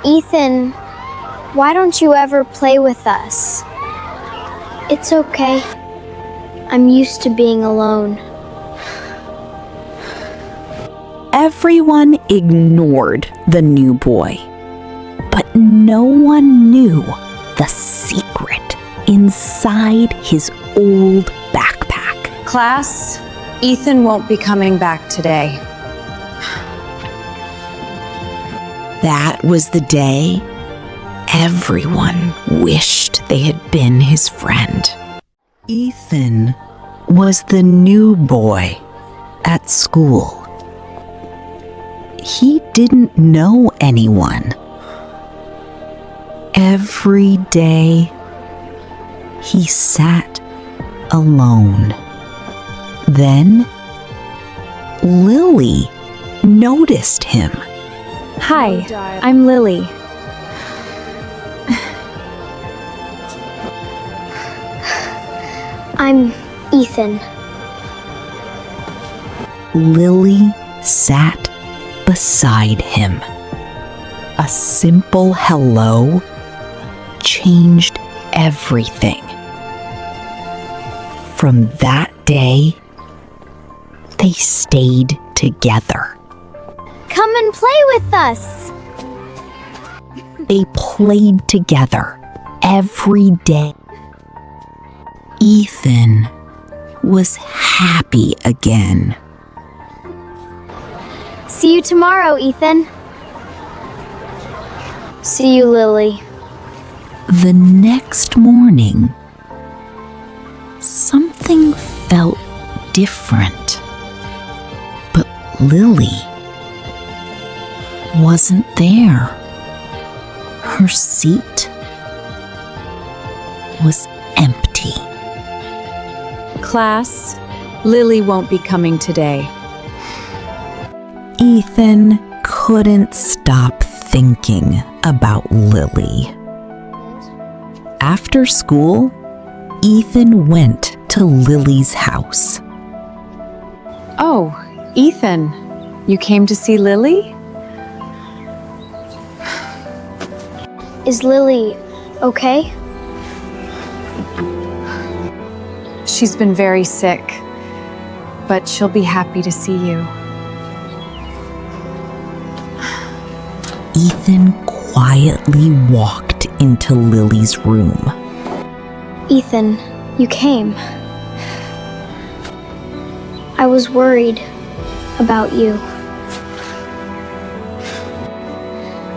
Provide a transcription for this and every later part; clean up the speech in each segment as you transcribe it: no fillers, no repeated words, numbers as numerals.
Ethan, why don't you ever play with us? It's okay. I'm used to being alone. Everyone ignored the new boy, but no one knew the secret inside his old backpack. Class, Ethan won't be coming back today. That was the day everyone wished they had been his friend. Ethan was the new boy at school. He didn't know anyone. Every day, he sat alone. Then, Lily noticed him. Hi, I'm Lily. I'm Ethan. Lily sat beside him. A simple hello changed everything. From that day, they stayed together. Come and play with us. They played together every day. Ethan was happy again. See you tomorrow, Ethan. See you, Lily. The next morning, something felt different. But Lily wasn't there. Her seat was empty. Class, Lily won't be coming today. Ethan couldn't stop thinking about Lily. After school, Ethan went to Lily's house. Oh, Ethan, you came to see Lily? Is Lily okay? She's been very sick, but she'll be happy to see you. Ethan quietly walked into Lily's room. Ethan, you came. I was worried about you.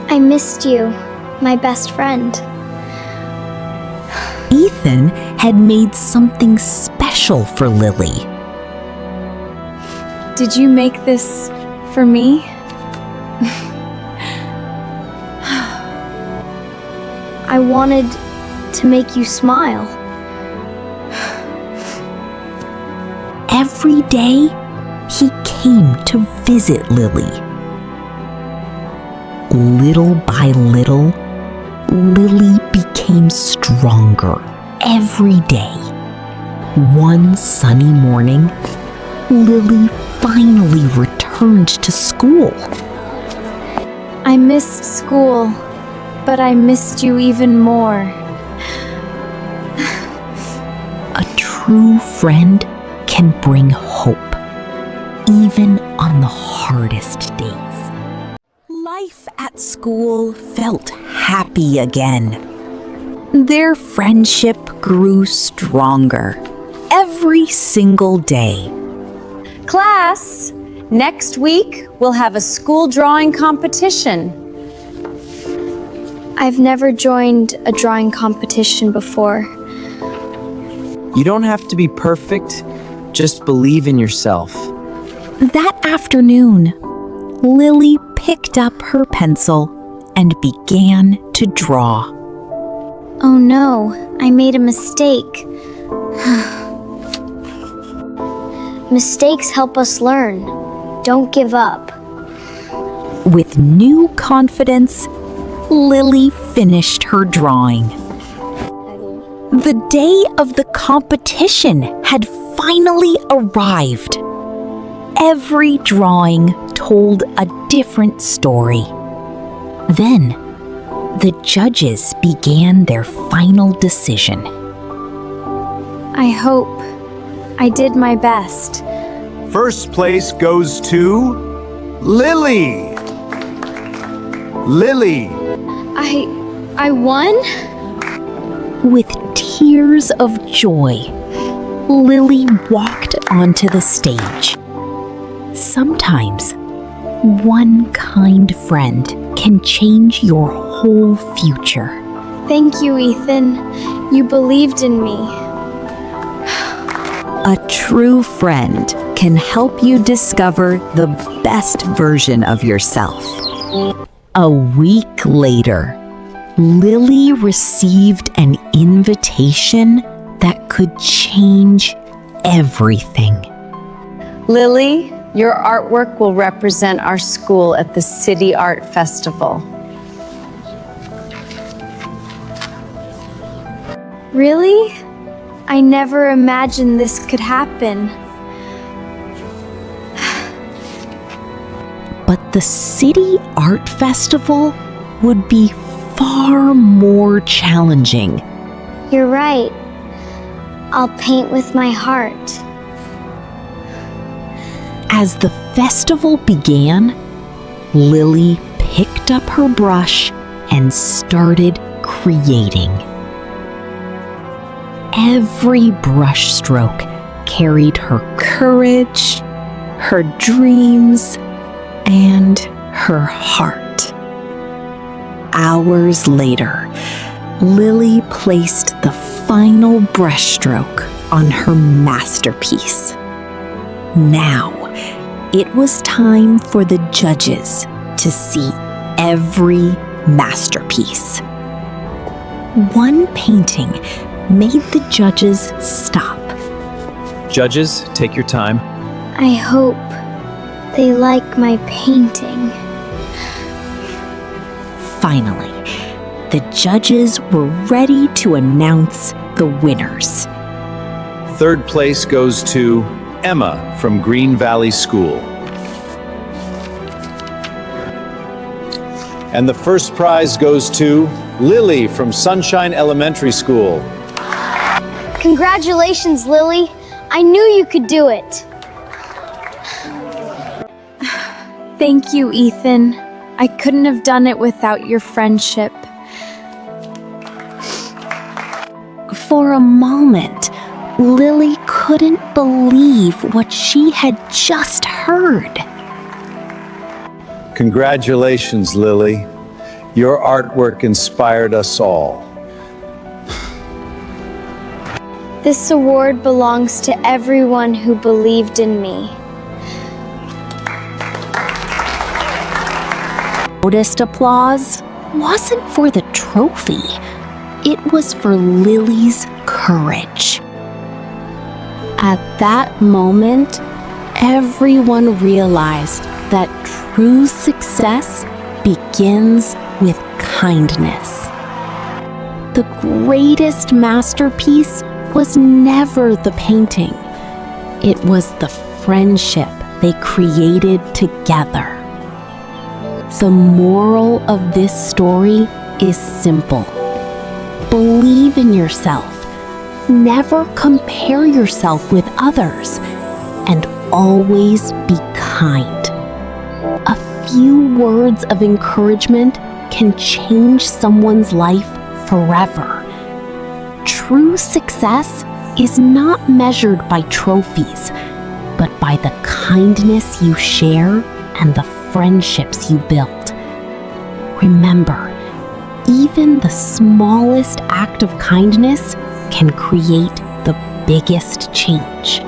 I missed you, my best friend. Ethan had made something special for Lily. Did you make this for me? I wanted to make you smile. Every day, he came to visit Lily. Little by little, Lily became stronger every day. One sunny morning, Lily finally returned to school. I missed school, but I missed you even more. A true friend can bring hope, even on the hardest days. Life at school felt happy again. Their friendship grew stronger every single day. Class, next week we'll have a school drawing competition. I've never joined a drawing competition before. You don't have to be perfect, just believe in yourself. That afternoon, Lily picked up her pencil and began to draw. Oh no, I made a mistake. Mistakes help us learn. Don't give up. With new confidence, Lily finished her drawing. The day of the competition had finally arrived. Every drawing told a different story. Then, The judges began their final decision. I hope I did my best. First place goes to Lily. Lily, I won? With tears of joy, Lily walked onto the stage. Sometimes, one kind friend can change your whole future. Thank you, Ethan. You believed in me. A true friend can help you discover the best version of yourself. A week later, Lily received an invitation that could change everything. Lily, your artwork will represent our school at the City Art Festival. Really? I never imagined this could happen. But the City Art Festival would be far more challenging. You're right. I'll paint with my heart. As the festival began, Lily picked up her brush and started creating. Every brush stroke carried her courage, her dreams, and her heart. Hours later, Lily placed the final brushstroke on her masterpiece. Now, it was time for the judges to see every masterpiece. One painting made the judges stop. Judges, take your time. I hope they like my painting. Finally, the judges were ready to announce the winners. third place goes to Emma from Green Valley School. And the first prize goes to Lily from Sunshine Elementary School. Congratulations, Lily. I knew you could do it. Thank you, Ethan. I couldn't have done it without your friendship. For a moment, Lily couldn't believe what she had just heard. Congratulations, Lily. Your artwork inspired us all. This award belongs to everyone who believed in me. Loudest applause wasn't for the trophy. It was for Lily's courage. At that moment, everyone realized that true success begins with kindness. The greatest masterpiece was never the painting. It was the friendship they created together. The moral of this story is simple. Believe in yourself. Never compare yourself with others. And always be kind. A few words of encouragement can change someone's life forever. True success is not measured by trophies, but by the kindness you share and the friendships you build. Remember, even the smallest act of kindness can create the biggest change.